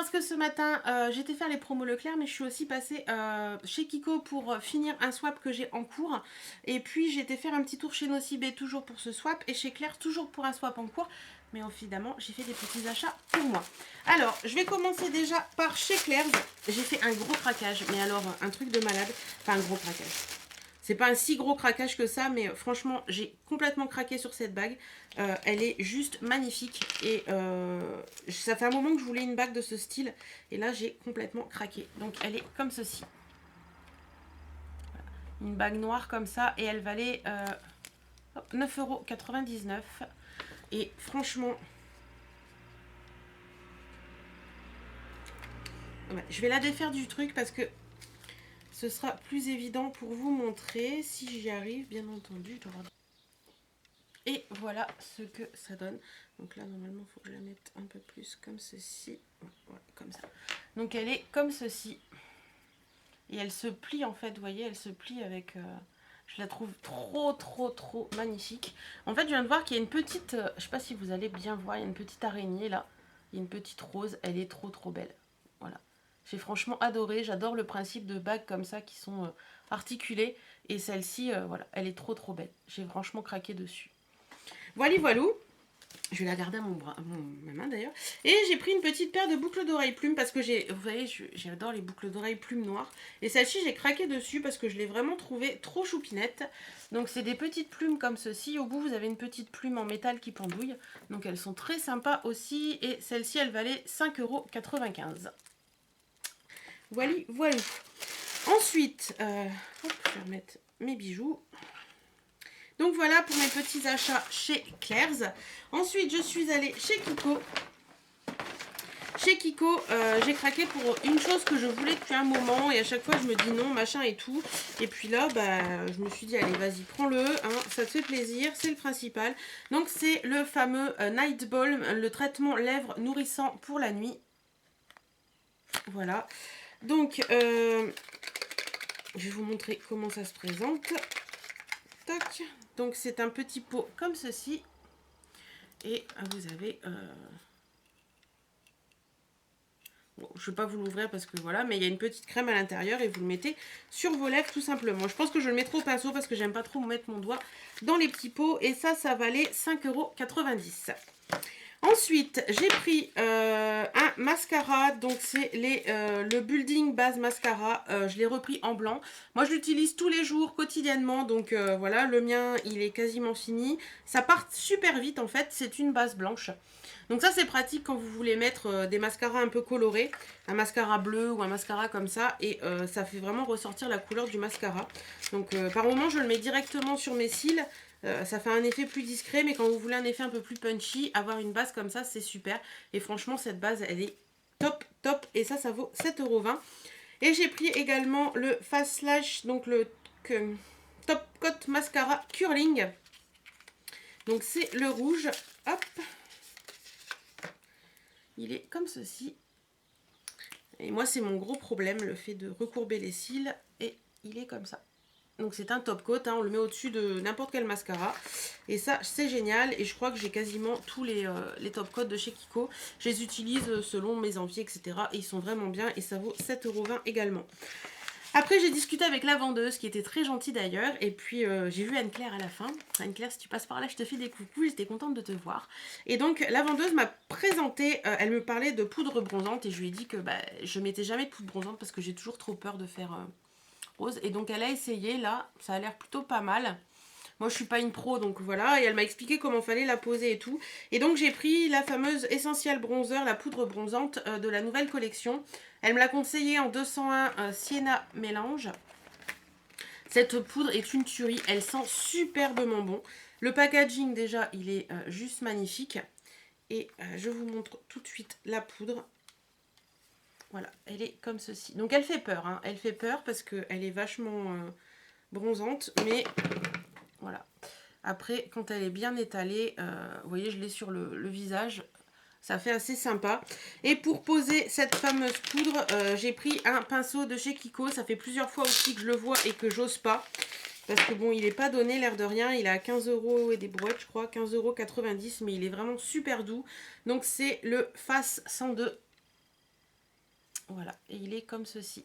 parce que ce matin, j'étais faire les promos Leclerc, mais je suis aussi passée chez Kiko pour finir un swap que j'ai en cours. Et puis j'étais faire un petit tour chez Nocibé, toujours pour ce swap, et chez Claire, toujours pour un swap en cours. Mais évidemment, j'ai fait des petits achats pour moi. Alors, je vais commencer déjà par chez Claire's. J'ai fait un gros craquage, mais alors un truc de malade. Enfin, un gros craquage. C'est pas un si gros craquage que ça, mais franchement, j'ai complètement craqué sur cette bague. Elle est juste magnifique. Et ça fait un moment que je voulais une bague de ce style. Et là, j'ai complètement craqué. Donc, elle est comme ceci. Voilà. Une bague noire comme ça. Et elle valait 9,99 €. Et franchement... Ouais, je vais la défaire du truc parce que ce sera plus évident pour vous montrer. Si j'y arrive, bien entendu. Et voilà ce que ça donne. Donc là, normalement, il faut que je la mette un peu plus comme ceci. Ouais, comme ça. Donc elle est comme ceci. Et elle se plie en fait, vous voyez, elle se plie avec... je la trouve trop magnifique. En fait, je viens de voir qu'il y a une petite... je sais pas si vous allez bien voir, il y a une petite araignée là. Il y a une petite rose, elle est trop belle. Voilà. J'ai franchement adoré, j'adore le principe de bagues comme ça qui sont articulées. Et celle-ci, voilà, elle est trop belle. J'ai franchement craqué dessus. Voilà, voilou. Je vais la garder à ma main d'ailleurs. Et j'ai pris une petite paire de boucles d'oreilles plumes parce que vous voyez, j'adore les boucles d'oreilles plumes noires. Et celle-ci, j'ai craqué dessus parce que je l'ai vraiment trouvée trop choupinette. Donc c'est des petites plumes comme ceci. Au bout, vous avez une petite plume en métal qui pendouille. Donc elles sont très sympas aussi. Et celle-ci, elle valait 5,95 €. Voilà, voilà. Ensuite, hop, je vais remettre mes bijoux. Donc voilà pour mes petits achats chez Claire's. Ensuite, je suis allée chez Kiko. Chez Kiko, j'ai craqué pour une chose que je voulais depuis un moment. Et à chaque fois, je me dis non, machin et tout. Et puis là, bah, je me suis dit, allez, vas-y, prends-le. Hein, ça te fait plaisir, c'est le principal. Donc, c'est le fameux Night Balm, le traitement lèvres nourrissant pour la nuit. Voilà. Donc, je vais vous montrer comment ça se présente. Tac. Donc c'est un petit pot comme ceci. Et vous avez... Bon, je ne vais pas vous l'ouvrir parce que voilà, mais il y a une petite crème à l'intérieur et vous le mettez sur vos lèvres tout simplement. Je pense que je le mettrai au pinceau parce que j'aime pas trop mettre mon doigt dans les petits pots. Et ça valait 5,90 €. Ensuite, j'ai pris un mascara, donc c'est le Building Base Mascara. Je l'ai repris en blanc. Moi, je l'utilise tous les jours, quotidiennement. Donc voilà, le mien, il est quasiment fini. Ça part super vite en fait, c'est une base blanche. Donc ça, c'est pratique quand vous voulez mettre des mascaras un peu colorés. Un mascara bleu ou un mascara comme ça. Et ça fait vraiment ressortir la couleur du mascara. Donc par moment, je le mets directement sur mes cils. Ça fait un effet plus discret, mais quand vous voulez un effet un peu plus punchy, avoir une base comme ça, c'est super. Et franchement, cette base, elle est top. Et ça vaut 7,20 €. Et j'ai pris également le Fast Lash, donc le Top Coat Mascara Curling. Donc c'est le rouge. Hop. Il est comme ceci. Et moi, c'est mon gros problème, le fait de recourber les cils. Et il est comme ça. Donc c'est un top coat, hein, on le met au-dessus de n'importe quel mascara. Et ça, c'est génial. Et je crois que j'ai quasiment tous les top coats de chez Kiko. Je les utilise selon mes envies, etc. Et ils sont vraiment bien. Et ça vaut 7,20 € également. Après, j'ai discuté avec la vendeuse, qui était très gentille d'ailleurs. Et puis, j'ai vu Anne-Claire à la fin. Anne-Claire, si tu passes par là, je te fais des coucous. J'étais contente de te voir. Et donc, la vendeuse m'a présenté, elle me parlait de poudre bronzante. Et je lui ai dit que je mettais jamais de poudre bronzante parce que j'ai toujours trop peur de faire... rose. Et donc elle a essayé là, ça a l'air plutôt pas mal. Moi je suis pas une pro donc voilà, et elle m'a expliqué comment fallait la poser et tout. Et donc j'ai pris la fameuse Essential Bronzer, la poudre bronzante de la nouvelle collection. Elle me l'a conseillé en 201 Sienna Mélange. Cette poudre est une tuerie, elle sent superbement bon. Le packaging déjà il est juste magnifique. Et je vous montre tout de suite la poudre. Voilà, elle est comme ceci. Donc elle fait peur, hein. Elle fait peur parce qu'elle est vachement bronzante. Mais voilà. Après, quand elle est bien étalée, vous voyez, je l'ai sur le visage. Ça fait assez sympa. Et pour poser cette fameuse poudre, j'ai pris un pinceau de chez Kiko. Ça fait plusieurs fois aussi que je le vois et que j'ose pas. Parce que bon, il n'est pas donné l'air de rien. Il est à 15 € et des brouettes, je crois. 15,90 €. Mais il est vraiment super doux. Donc c'est le Face 102. Voilà, et il est comme ceci.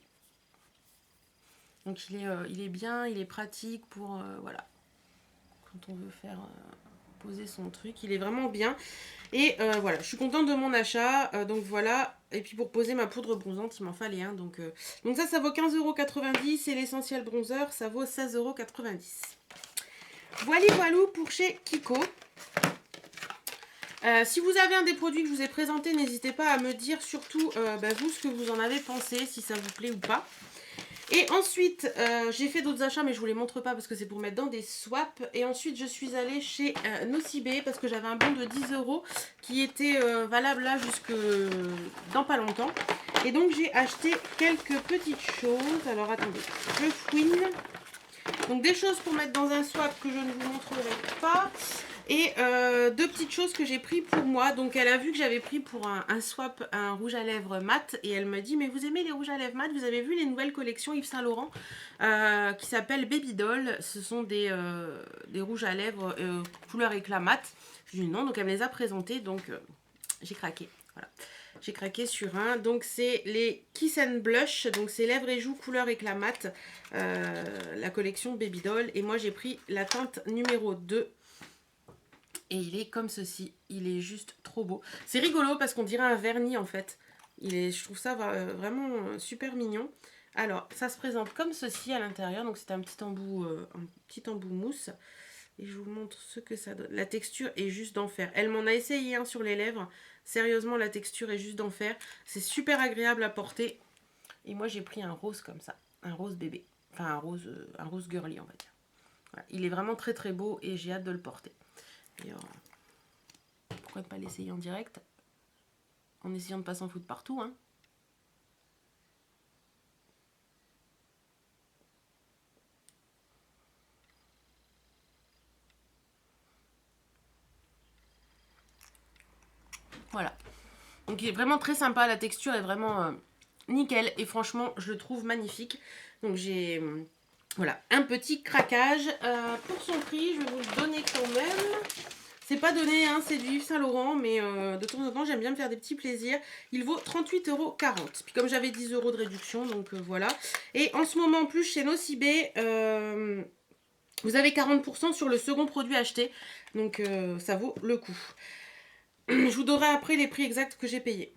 Donc il est bien, il est pratique pour, voilà, quand on veut faire poser son truc. Il est vraiment bien. Et voilà, je suis contente de mon achat. Donc voilà, et puis pour poser ma poudre bronzante, il m'en fallait un. Donc ça vaut 15,90 € et l'essentiel bronzer, ça vaut 16,90 €. Voilà, voilou pour chez Kiko. Si vous avez un des produits que je vous ai présenté, n'hésitez pas à me dire surtout vous ce que vous en avez pensé, si ça vous plaît ou pas. Et ensuite, j'ai fait d'autres achats, mais je ne vous les montre pas parce que c'est pour mettre dans des swaps. Et ensuite, je suis allée chez Nocibé parce que j'avais un bon de 10 € qui était valable là jusque dans pas longtemps. Et donc, j'ai acheté quelques petites choses. Alors, attendez, je fouine. Donc, des choses pour mettre dans un swap que je ne vous montrerai pas. Et deux petites choses que j'ai pris pour moi. Donc elle a vu que j'avais pris pour un swap un rouge à lèvres mat. Et elle me dit, mais vous aimez les rouges à lèvres mat? Vous avez vu les nouvelles collections Yves Saint Laurent qui s'appellent Baby Doll. Ce sont des rouges à lèvres couleur éclat mat. Je lui dis non, donc elle me les a présentés. Donc j'ai craqué. Voilà. J'ai craqué sur un. Donc c'est les Kiss and Blush. Donc c'est lèvres et joues couleur éclat mat. La collection Baby Doll. Et moi j'ai pris la teinte numéro 2. Et il est comme ceci, il est juste trop beau. C'est rigolo parce qu'on dirait un vernis en fait. Je trouve ça vraiment super mignon. Alors, ça se présente comme ceci à l'intérieur. Donc c'est un petit embout mousse. Et je vous montre ce que ça donne. La texture est juste d'enfer. Elle m'en a essayé un sur les lèvres. Sérieusement, la texture est juste d'enfer. C'est super agréable à porter. Et moi, j'ai pris un rose comme ça. Un rose bébé. Enfin, un rose girly, on va dire. Voilà. Il est vraiment très très beau et j'ai hâte de le porter. Et pourquoi ne pas l'essayer en direct en essayant de pas s'en foutre partout, hein. Voilà. Donc il est vraiment très sympa, la texture est vraiment nickel et franchement je le trouve magnifique. Donc j'ai voilà, un petit craquage. Pour son prix, je vais vous le donner quand même. C'est pas donné, hein, c'est du Yves Saint Laurent, mais de temps en temps, j'aime bien me faire des petits plaisirs. Il vaut 38,40 €. Puis comme j'avais 10 € de réduction, donc voilà. Et en ce moment, en plus, chez Nocibé, vous avez 40% sur le second produit acheté. Donc ça vaut le coup. Je vous donnerai après les prix exacts que j'ai payés.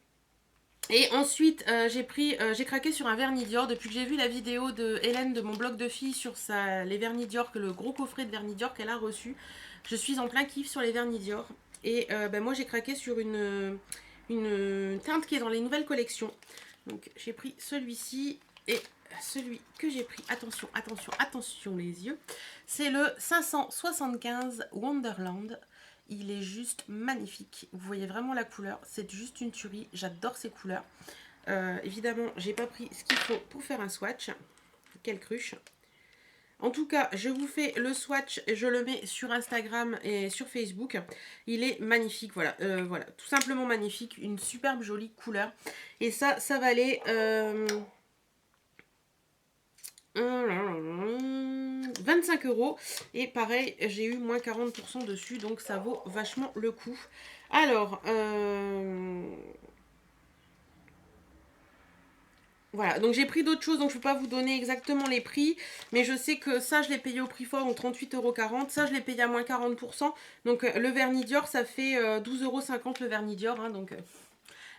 Et ensuite, j'ai craqué sur un vernis Dior. Depuis que j'ai vu la vidéo de Hélène de mon blog de filles sur les vernis Dior, le gros coffret de vernis Dior qu'elle a reçu, je suis en plein kiff sur les vernis Dior. Et moi, j'ai craqué sur une teinte qui est dans les nouvelles collections. Donc, j'ai pris celui-ci et celui que j'ai pris. Attention, attention, attention les yeux. C'est le 575 Wonderland. Il est juste magnifique. Vous voyez vraiment la couleur. C'est juste une tuerie. J'adore ces couleurs. Évidemment, j'ai pas pris ce qu'il faut pour faire un swatch. Quelle cruche. En tout cas, je vous fais le swatch. Je le mets sur Instagram et sur Facebook. Il est magnifique. Voilà, voilà, tout simplement magnifique. Une superbe jolie couleur. Et ça valait 25 €. Et pareil, j'ai eu moins 40% dessus, donc ça vaut vachement le coup. Alors, voilà, donc j'ai pris d'autres choses, donc je ne peux pas vous donner exactement les prix, mais je sais que ça, je l'ai payé au prix fort, donc 38,40 €. Ça, je l'ai payé à moins 40%. Donc le vernis Dior, ça fait 12,50 € le vernis Dior, hein, donc...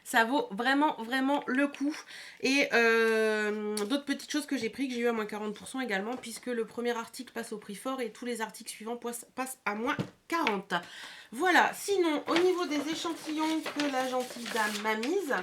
ça vaut vraiment, vraiment le coup. Et d'autres petites choses que j'ai pris, que j'ai eu à moins 40% également, puisque le premier article passe au prix fort et tous les articles suivants passent à moins 40. Voilà, sinon, au niveau des échantillons que la gentille dame m'a mise...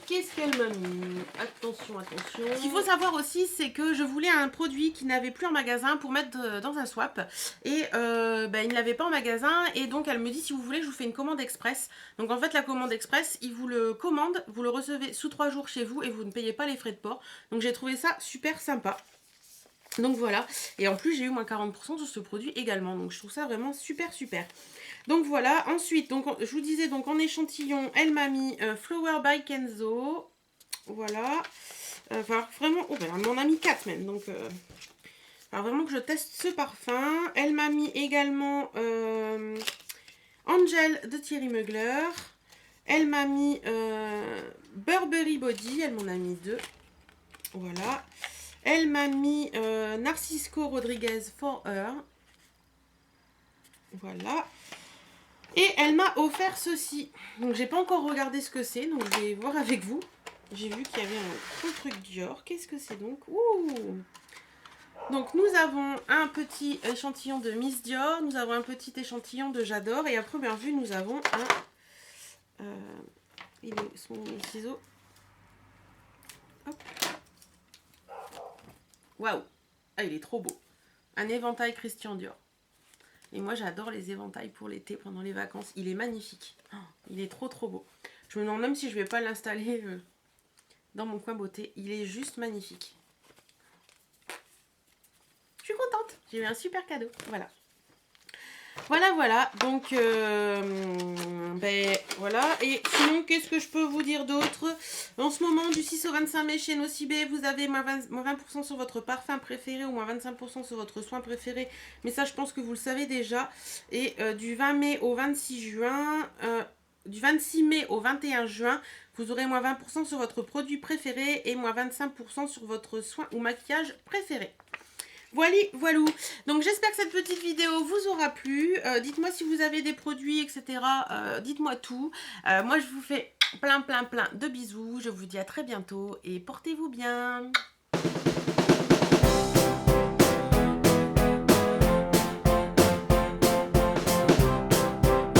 qu'est-ce qu'elle m'a mis? Attention, attention. Ce qu'il faut savoir aussi, c'est que je voulais un produit qui n'avait plus en magasin pour mettre dans un swap. Et il ne l'avait pas en magasin. Et donc, elle me dit, si vous voulez, je vous fais une commande express. Donc, en fait, la commande express, il vous le commande. Vous le recevez sous 3 jours chez vous et vous ne payez pas les frais de port. Donc, j'ai trouvé ça super sympa. Donc, voilà. Et en plus, j'ai eu moins 40% sur ce produit également. Donc, je trouve ça vraiment super, super. Donc voilà, ensuite, donc, je vous disais, donc en échantillon, elle m'a mis Flower by Kenzo. Voilà. Enfin, vraiment, oh, ben, elle m'en a mis 4 même. Donc, alors vraiment que je teste ce parfum. Elle m'a mis également Angel de Thierry Mugler. Elle m'a mis Burberry Body, elle m'en a mis 2. Voilà. Elle m'a mis Narcisco Rodriguez For Her. Voilà. Et elle m'a offert ceci. Donc j'ai pas encore regardé ce que c'est, donc je vais voir avec vous. J'ai vu qu'il y avait un gros truc Dior. Qu'est-ce que c'est donc? Ouh! Donc nous avons un petit échantillon de Miss Dior, nous avons un petit échantillon de J'adore et à première vue nous avons un... il est son ciseau. Hop. Waouh! Ah, il est trop beau. Un éventail Christian Dior. Et moi j'adore les éventails pour l'été, pendant les vacances. Il est magnifique. Oh, il est trop beau. Je me demande même si je vais pas l'installer dans mon coin beauté. Il est juste magnifique. Je suis contente. J'ai eu un super cadeau. Voilà. Voilà. Donc, ben voilà. Et sinon, qu'est-ce que je peux vous dire d'autre? En ce moment, du 6 au 25 mai chez Nocibé, vous avez moins 20% sur votre parfum préféré ou moins 25% sur votre soin préféré. Mais ça, je pense que vous le savez déjà. Et du 20 mai au 26 juin... du 26 mai au 21 juin, vous aurez moins 20% sur votre produit préféré et moins 25% sur votre soin ou maquillage préféré. Voilà. Donc j'espère que cette petite vidéo vous aura plu. Dites-moi si vous avez des produits, etc. Dites-moi tout. Moi je vous fais plein de bisous. Je vous dis à très bientôt et portez-vous bien.